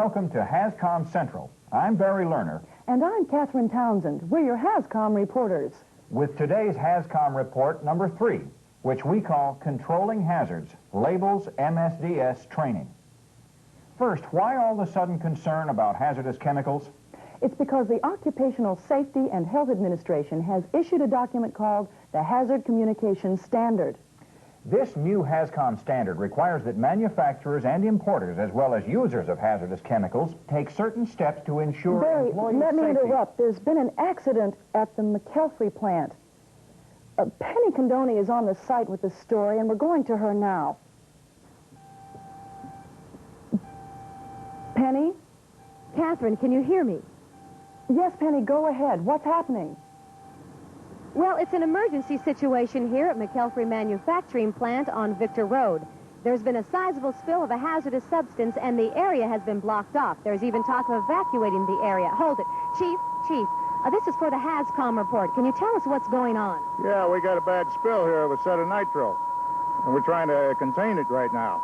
welcome to HazCom Central. I'm Barry Lerner. And I'm Catherine Townsend. We're your HazCom reporters. With today's HazCom report number 3, which we call Controlling Hazards, Labels MSDS Training. First, why all the sudden concern about hazardous chemicals? It's because the Occupational Safety and Health Administration has issued a document called the Hazard Communication Standard. This new HazCom standard requires that manufacturers and importers, as well as users of hazardous chemicals, take certain steps to ensure Barry, employee let me safety. interrupt. There's been an accident at the McKelfrey plant. Penny Condoni is on the site with the story, and we're going to her now. Penny? Catherine, can you hear me? Yes, Penny, go ahead. What's happening? Well, it's an emergency situation here at McKelfrey Manufacturing Plant on Victor Road. There's been a sizable spill of a hazardous substance, and the area has been blocked off. There's even talk of evacuating the area. Hold it. Chief, this is for the HazCom report. Can you tell us what's going on? Yeah, we got a bad spill here of acetate nitro, and we're trying to contain it right now.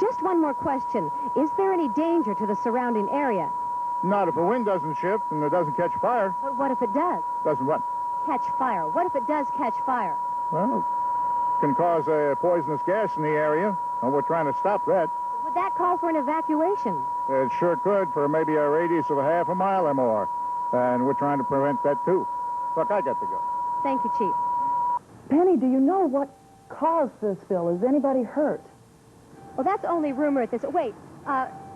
Just one more question. Is there any danger to the surrounding area? Not if the wind doesn't shift and it doesn't catch fire. But what if it does? Doesn't what? Catch fire. What if it does catch fire? Well, it can cause a poisonous gas in the area, and we're trying to stop that. Would that call for an evacuation? It sure could for maybe a radius of a half a mile or more, and we're trying to prevent that too. Look, I got to go. Thank you, Chief. Penny, do you know what caused the spill? Is anybody hurt? Well, that's only rumor at this. Wait,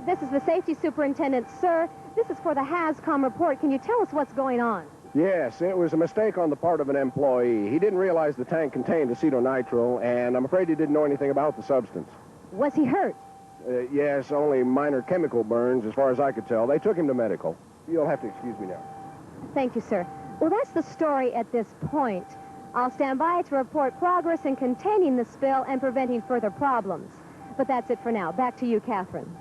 this is the safety superintendent. Sir, this is for the HazCom report. Can you tell us what's going on? Yes, it was a mistake on the part of an employee. He didn't realize the tank contained acetonitrile, and I'm afraid he didn't know anything about the substance. Was he hurt? Yes, only minor chemical burns, as far as I could tell. They took him to medical. You'll have to excuse me now. Thank you, sir. Well, that's the story at this point. I'll stand by to report progress in containing the spill and preventing further problems. But that's it for now. Back to you, Catherine.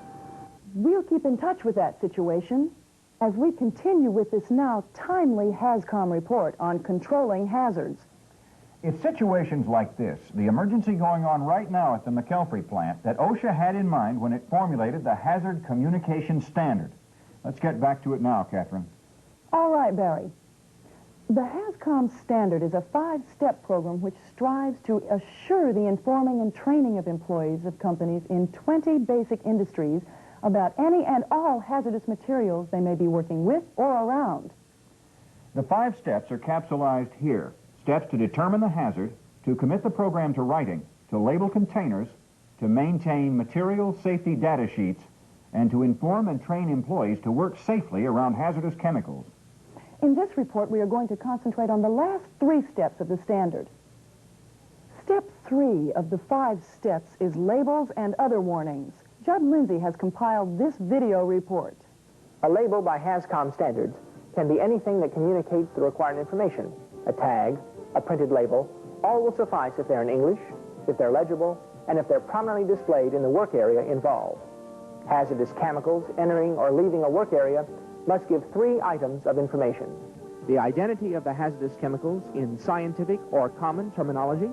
We'll keep in touch with that situation as we continue with this now timely HazCom report on controlling hazards. It's situations like this, the emergency going on right now at the McKelfrey plant, that OSHA had in mind when it formulated the Hazard Communication Standard. Let's get back to it now, Catherine. All right, Barry. The HazCom Standard is a 5-step program which strives to assure the informing and training of employees of companies in 20 basic industries about any and all hazardous materials they may be working with or around. The 5 steps are capsulized here. Steps to determine the hazard, to commit the program to writing, to label containers, to maintain material safety data sheets, and to inform and train employees to work safely around hazardous chemicals. In this report, we are going to concentrate on the last 3 steps of the standard. Step 3 of the 5 steps is labels and other warnings. Judd Lindsay has compiled this video report. A label by HazCom standards can be anything that communicates the required information. A tag, a printed label, all will suffice if they're in English, if they're legible, and if they're prominently displayed in the work area involved. Hazardous chemicals entering or leaving a work area must give 3 items of information. The identity of the hazardous chemicals in scientific or common terminology.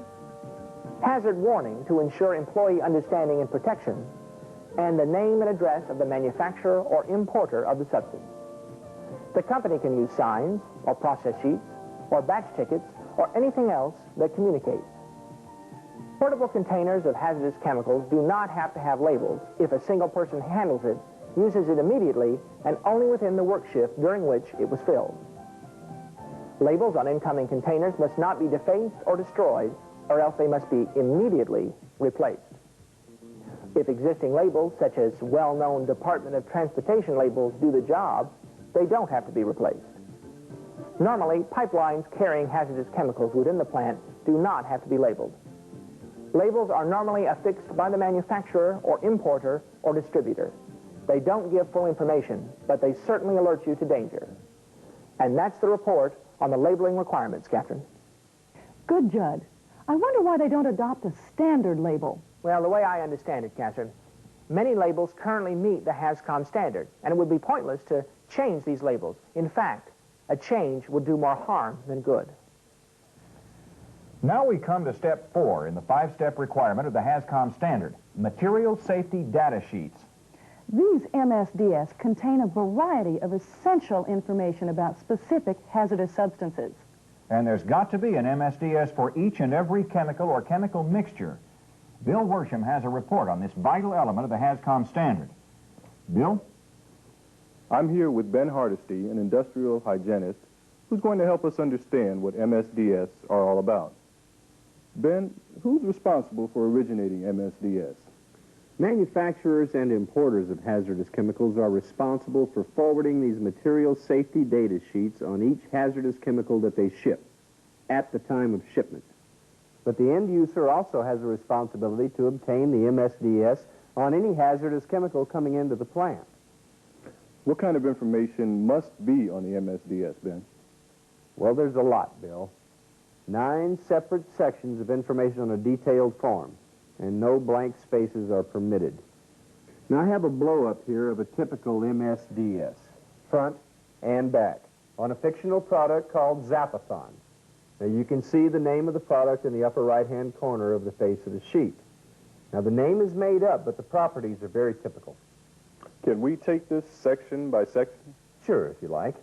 Hazard warning to ensure employee understanding and protection, and the name and address of the manufacturer or importer of the substance. The company can use signs, or process sheets, or batch tickets, or anything else that communicates. Portable containers of hazardous chemicals do not have to have labels if a single person handles it, uses it immediately, and only within the work shift during which it was filled. Labels on incoming containers must not be defaced or destroyed, or else they must be immediately replaced. If existing labels, such as well-known Department of Transportation labels, do the job, they don't have to be replaced. Normally, pipelines carrying hazardous chemicals within the plant do not have to be labeled. Labels are normally affixed by the manufacturer or importer or distributor. They don't give full information, but they certainly alert you to danger. And that's the report on the labeling requirements, Catherine. Good, Judd. I wonder why they don't adopt a standard label. Well, the way I understand it, Catherine, many labels currently meet the HazCom standard, and it would be pointless to change these labels. In fact, a change would do more harm than good. Now we come to step 4 in the 5-step requirement of the HazCom standard, material safety data sheets. These MSDS contain a variety of essential information about specific hazardous substances. And there's got to be an MSDS for each and every chemical or chemical mixture. Bill Worsham has a report on this vital element of the HAZCOM standard. Bill? I'm here with Ben Hardesty, an industrial hygienist, who's going to help us understand what MSDS are all about. Ben, who's responsible for originating MSDS? Manufacturers and importers of hazardous chemicals are responsible for forwarding these material safety data sheets on each hazardous chemical that they ship at the time of shipment. But the end user also has a responsibility to obtain the MSDS on any hazardous chemical coming into the plant. What kind of information must be on the MSDS, Ben? Well, there's a lot, Bill. 9 separate sections of information on a detailed form, and no blank spaces are permitted. Now, I have a blow-up here of a typical MSDS. Front and back, on a fictional product called Zapathon. Now, you can see the name of the product in the upper right-hand corner of the face of the sheet. Now, the name is made up, but the properties are very typical. Can we take this section by section? Sure, if you like.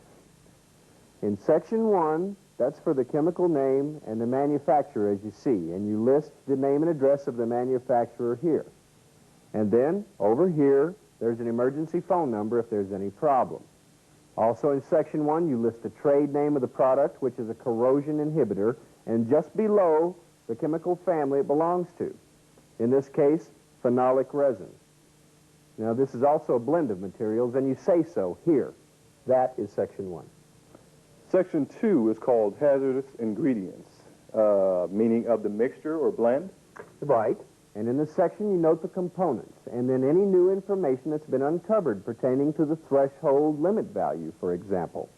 In Section 1, that's for the chemical name and the manufacturer, as you see, and you list the name and address of the manufacturer here. And then, over here, there's an emergency phone number if there's any problem. Also in Section 1, you list the trade name of the product, which is a corrosion inhibitor, and just below, the chemical family it belongs to. In this case, phenolic resin. Now, this is also a blend of materials, and you say so here. That is Section 1. Section 2 is called hazardous ingredients, meaning of the mixture or blend? Right. And in this section, you note the components, and then any new information that's been uncovered pertaining to the threshold limit value, for example,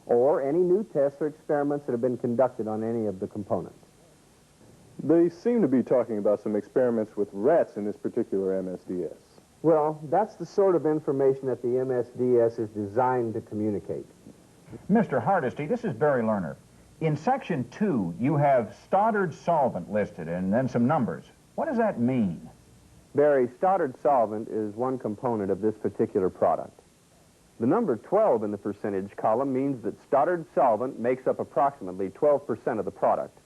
or any new tests or experiments that have been conducted on any of the components. They seem to be talking about some experiments with rats in this particular MSDS. Well, that's the sort of information that the MSDS is designed to communicate. Mr. Hardesty, this is Barry Lerner. In Section 2, you have Stoddard solvent listed and then some numbers. What does that mean? Barry, Stoddard solvent is one component of this particular product. The number 12 in the percentage column means that Stoddard solvent makes up approximately 12% of the product.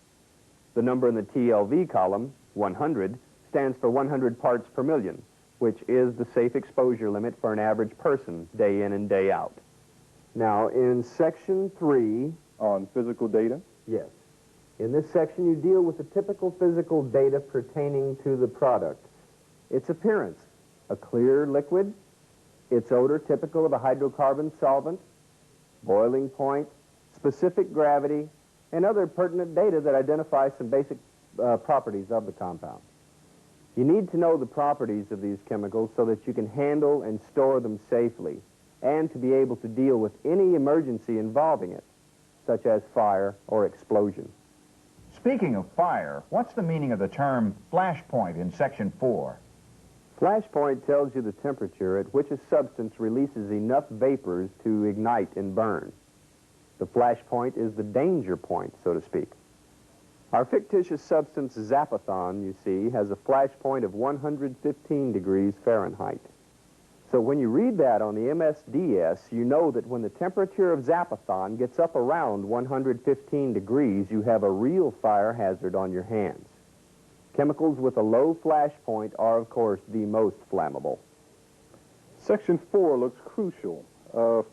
The number in the TLV column, 100, stands for 100 parts per million, which is the safe exposure limit for an average person day in and day out. Now, in Section 3... On physical data? Yes. In this section, you deal with the typical physical data pertaining to the product. Its appearance, a clear liquid. Its odor, typical of a hydrocarbon solvent. Boiling point, specific gravity, and other pertinent data that identify some basic properties of the compound. You need to know the properties of these chemicals so that you can handle and store them safely, and to be able to deal with any emergency involving it, such as fire or explosion. Speaking of fire, what's the meaning of the term flash point in Section 4? Flash point tells you the temperature at which a substance releases enough vapors to ignite and burn. The flash point is the danger point, so to speak. Our fictitious substance Zapathon, you see, has a flash point of 115 degrees Fahrenheit. So when you read that on the MSDS, you know that when the temperature of Zapathon gets up around 115 degrees, you have a real fire hazard on your hands. Chemicals with a low flash point are, of course, the most flammable. Section 4 looks crucial.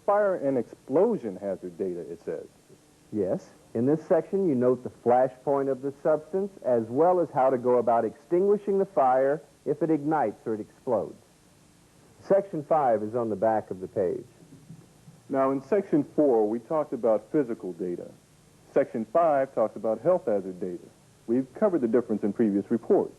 Fire and explosion hazard data, it says. Yes. In this section, you note the flash point of the substance, as well as how to go about extinguishing the fire if it ignites or it explodes. Section 5 is on the back of the page. Now, in Section 4, we talked about physical data. Section 5 talks about health hazard data. We've covered the difference in previous reports.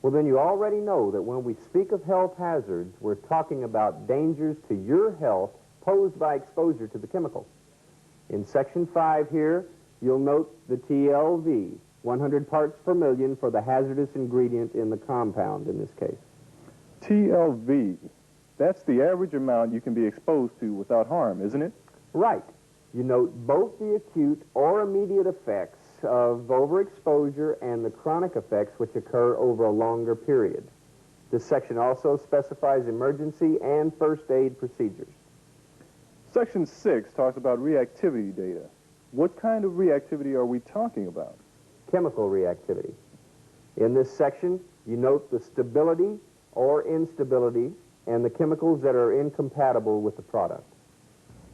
Well, then you already know that when we speak of health hazards, we're talking about dangers to your health posed by exposure to the chemical. In Section 5 here, you'll note the TLV, 100 parts per million for the hazardous ingredient in the compound in this case. TLV, that's the average amount you can be exposed to without harm, isn't it? Right. You note both the acute or immediate effects of overexposure and the chronic effects which occur over a longer period. This section also specifies emergency and first aid procedures. Section 6 talks about reactivity data. What kind of reactivity are we talking about? Chemical reactivity. In this section, you note the stability or instability and the chemicals that are incompatible with the product.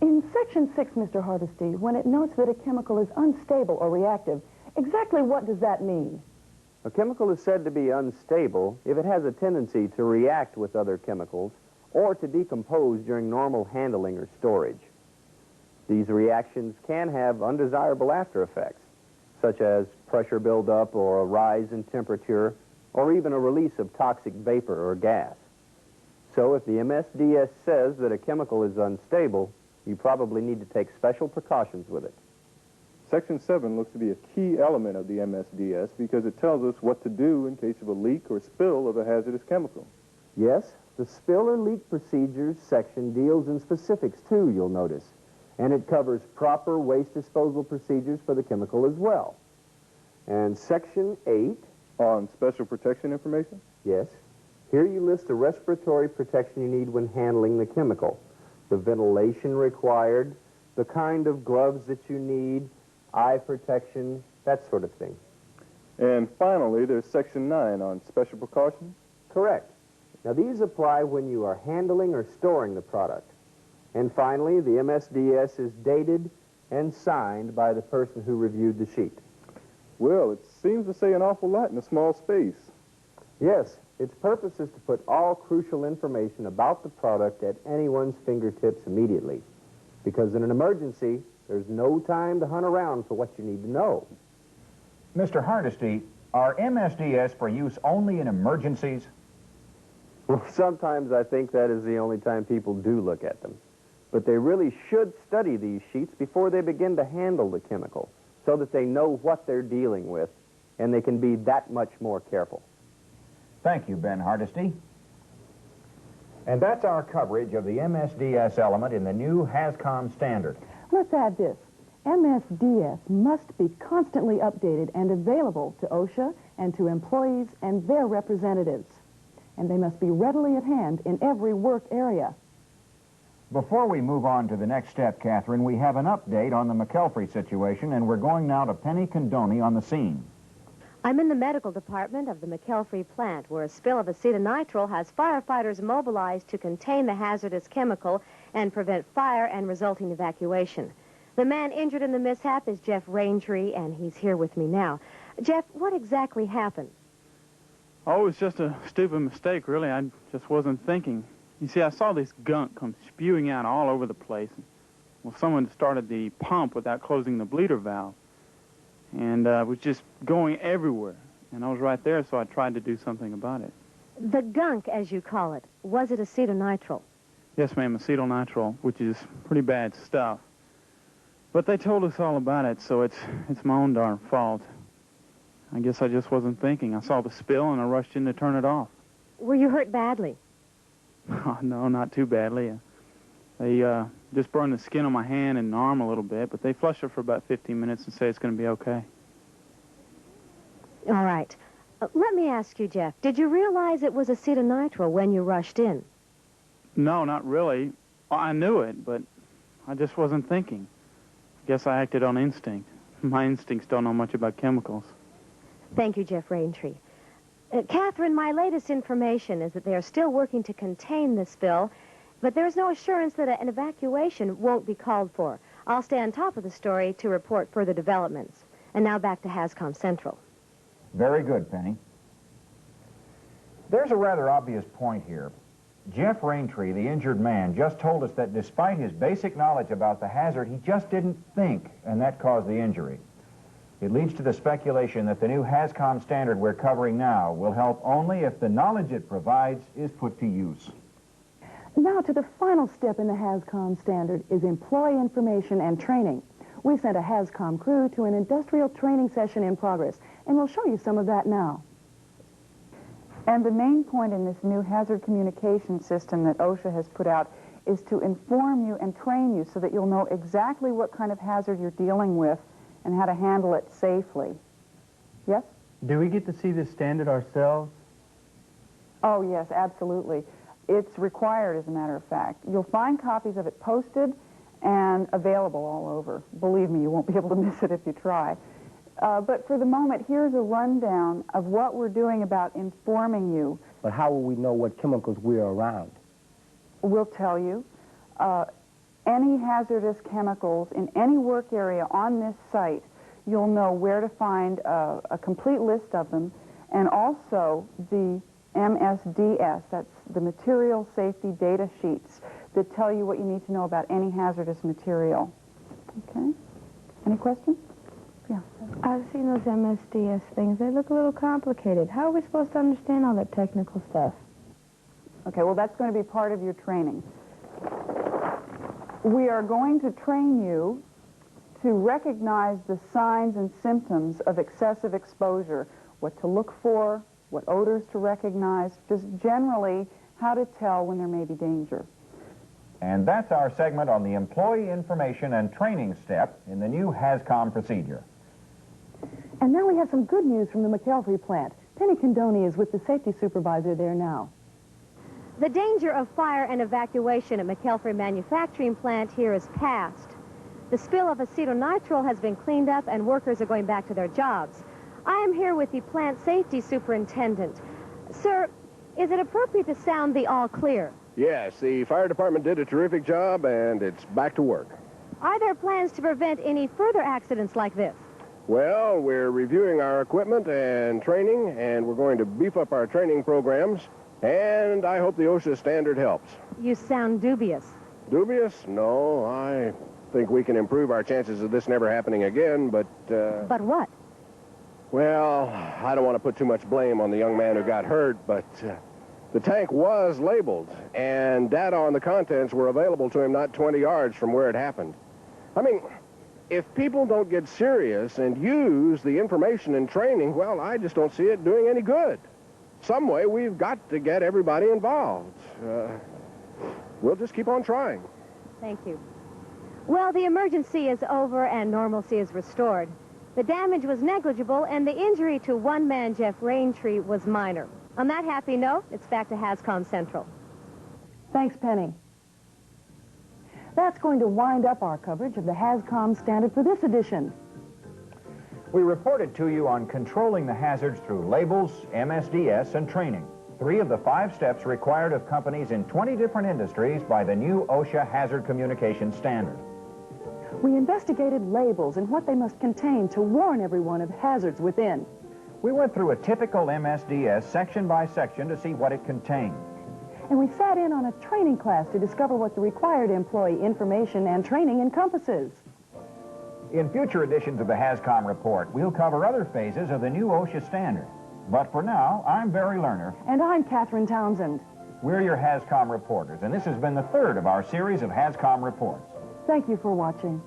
In Section 6, Mr. Hardesty, when it notes that a chemical is unstable or reactive, exactly what does that mean? A chemical is said to be unstable if it has a tendency to react with other chemicals or to decompose during normal handling or storage. These reactions can have undesirable after effects, such as pressure buildup or a rise in temperature, or even a release of toxic vapor or gas. So if the MSDS says that a chemical is unstable, you probably need to take special precautions with it. Section 7 looks to be a key element of the MSDS because it tells us what to do in case of a leak or spill of a hazardous chemical. Yes, the spill or leak procedures section deals in specifics too, you'll notice, and it covers proper waste disposal procedures for the chemical as well. And Section 8... On special protection information? Yes. Here you list the respiratory protection you need when handling the chemical, the ventilation required, the kind of gloves that you need, eye protection, that sort of thing. And finally, there's Section 9 on special precautions? Correct. Now, these apply when you are handling or storing the product. And finally, the MSDS is dated and signed by the person who reviewed the sheet. Well, it seems to say an awful lot in a small space. Yes, its purpose is to put all crucial information about the product at anyone's fingertips immediately. Because in an emergency, there's no time to hunt around for what you need to know. Mr. Hardesty, are MSDS for use only in emergencies? Well, sometimes I think that is the only time people do look at them. But they really should study these sheets before they begin to handle the chemical, so that they know what they're dealing with, and they can be that much more careful. Thank you, Ben Hardesty. And that's our coverage of the MSDS element in the new HAZCOM standard. Let's add this. MSDS must be constantly updated and available to OSHA and to employees and their representatives. And they must be readily at hand in every work area. Before we move on to the next step, Catherine, we have an update on the McElfrey situation, and we're going now to Penny Condoni on the scene. I'm in the medical department of the McElfrey plant, where a spill of acetonitrile has firefighters mobilized to contain the hazardous chemical and prevent fire and resulting evacuation. The man injured in the mishap is Jeff Raintree, and he's here with me now. Jeff, what exactly happened? Oh, it was just a stupid mistake, really. I just wasn't thinking. You see, I saw this gunk come spewing out all over the place. Well, someone started the pump without closing the bleeder valve. And it was just going everywhere. And I was right there, so I tried to do something about it. The gunk, as you call it, was it acetonitrile? Yes, ma'am, acetonitrile, which is pretty bad stuff. But they told us all about it, so it's my own darn fault. I guess I just wasn't thinking. I saw the spill, and I rushed in to turn it off. Were you hurt badly? Oh, no, not too badly. They just burned the skin on my hand and arm a little bit, but they flush it for about 15 minutes and say it's going to be okay. All right. Let me ask you, Jeff, did you realize it was acetonitrile when you rushed in? No, not really. I knew it, but I just wasn't thinking. I guess I acted on instinct. My instincts don't know much about chemicals. Thank you, Jeff Raintree. Catherine, my latest information is that they are still working to contain the spill, but there is no assurance that an evacuation won't be called for. I'll stay on top of the story to report further developments. And now back to HAZCOM Central. Very good, Penny. There's a rather obvious point here. Jeff Raintree, the injured man, just told us that despite his basic knowledge about the hazard, he just didn't think, and that caused the injury. It leads to the speculation that the new HAZCOM standard we're covering now will help only if the knowledge it provides is put to use. Now to the final step in the HAZCOM standard is employee information and training. We sent a HAZCOM crew to an industrial training session in progress, and we'll show you some of that now. And the main point in this new hazard communication system that OSHA has put out is to inform you and train you so that you'll know exactly what kind of hazard you're dealing with and how to handle it safely. Yes? Do we get to see this standard ourselves? Oh, yes, absolutely. It's required, as a matter of fact. You'll find copies of it posted and available all over. Believe me, you won't be able to miss it if you try. But for the moment, here's a rundown of what we're doing about informing you. But how will we know what chemicals we're around? We'll tell you. Any hazardous chemicals in any work area on this site, you'll know where to find a complete list of them, and also the MSDS, that's the Material Safety Data Sheets, that tell you what you need to know about any hazardous material. Okay? Any questions? Yeah. I've seen those MSDS things. They look a little complicated. How are we supposed to understand all that technical stuff? Okay, well, that's going to be part of your training. We are going to train you to recognize the signs and symptoms of excessive exposure, what to look for, what odors to recognize, just generally how to tell when there may be danger. And that's our segment on the employee information and training step in the new HAZCOM procedure. And now we have some good news from the McElfrey plant. Penny Condoni is with the safety supervisor there now. The danger of fire and evacuation at McElfrey manufacturing plant here is past. The spill of acetonitrile has been cleaned up and workers are going back to their jobs. I am here with the plant safety superintendent. Sir, is it appropriate to sound the all clear? Yes, the fire department did a terrific job, and it's back to work. Are there plans to prevent any further accidents like this? Well, we're reviewing our equipment and training, and we're going to beef up our training programs, and I hope the OSHA standard helps. You sound dubious. Dubious? No, I think we can improve our chances of this never happening again, but... But what? Well, I don't want to put too much blame on the young man who got hurt, but the tank was labeled, and data on the contents were available to him not 20 yards from where it happened. I mean, if people don't get serious and use the information and training, well, I just don't see it doing any good. Some way we've got to get everybody involved. We'll just keep on trying. Thank you. Well, the emergency is over and normalcy is restored. The damage was negligible, and the injury to one man, Jeff Raintree, was minor. On that happy note, it's back to HAZCOM Central. Thanks, Penny. That's going to wind up our coverage of the HAZCOM standard for this edition. We reported to you on controlling the hazards through labels, MSDS, and training. 3 of the 5 steps required of companies in 20 different industries by the new OSHA Hazard Communication Standard. We investigated labels and what they must contain to warn everyone of hazards within. We went through a typical MSDS section by section to see what it contained. And we sat in on a training class to discover what the required employee information and training encompasses. In future editions of the HAZCOM report, we'll cover other phases of the new OSHA standard. But for now, I'm Barry Lerner. And I'm Catherine Townsend. We're your HAZCOM reporters, and this has been the 3rd of our series of HAZCOM reports. Thank you for watching.